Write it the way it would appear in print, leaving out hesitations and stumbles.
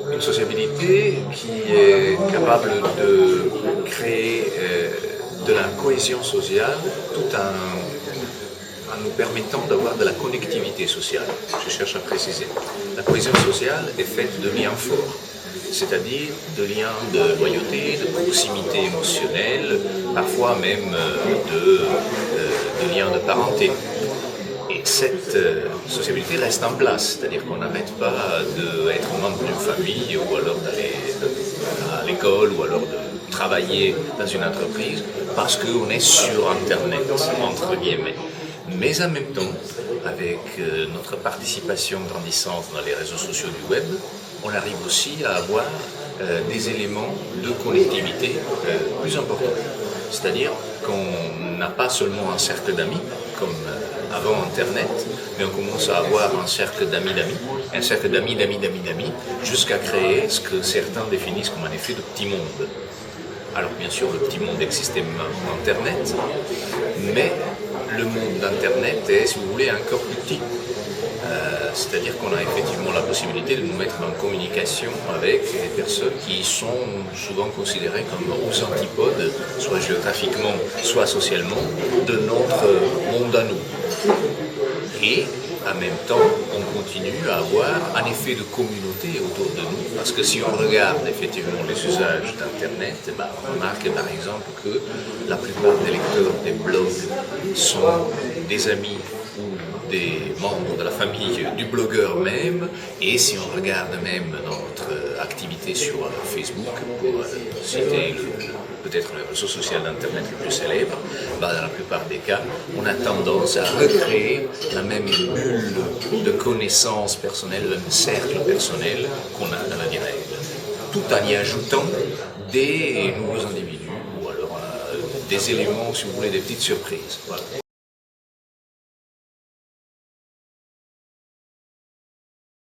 Une sociabilité qui est capable de créer de la cohésion sociale tout en nous permettant d'avoir de la connectivité sociale. Je cherche à préciser. La cohésion sociale est faite de liens forts, c'est-à-dire de liens de loyauté, de proximité émotionnelle, parfois même de liens de parenté. Et cette sociabilité reste en place, c'est-à-dire qu'on n'arrête pas d'être membre d'une famille ou alors d'aller à l'école ou alors de travailler dans une entreprise parce qu'on est sur Internet, entre guillemets. Mais en même temps, avec notre participation grandissante dans les réseaux sociaux du web, on arrive aussi à avoir des éléments de connectivité plus importants. C'est-à-dire qu'on n'a pas seulement un cercle d'amis, comme avant Internet, mais on commence à avoir un cercle d'amis d'amis, un cercle d'amis d'amis d'amis d'amis, jusqu'à créer ce que certains définissent comme un effet de petit monde. Alors bien sûr, le petit monde existait même avant Internet, mais le monde d'Internet est, si vous voulez, encore plus petit. C'est-à-dire qu'on a effectivement la possibilité de nous mettre en communication avec des personnes qui sont souvent considérées comme aux antipodes, soit géographiquement, soit socialement, de notre monde à nous. Et en même temps, on continue à avoir un effet de communauté autour de nous, parce que si on regarde effectivement les usages d'Internet, on remarque par exemple que la plupart des lecteurs des blogs sont des amis ou des membres de la famille du blogueur même, et si on regarde même notre activité sur Facebook, pour citer peut-être le réseau social d'Internet le plus célèbre, dans la plupart des cas, on a tendance à recréer la même bulle de connaissances personnelles, le même cercle personnel qu'on a dans la vie réelle, tout en y ajoutant des nouveaux individus, ou alors des éléments, si vous voulez, des petites surprises. Voilà.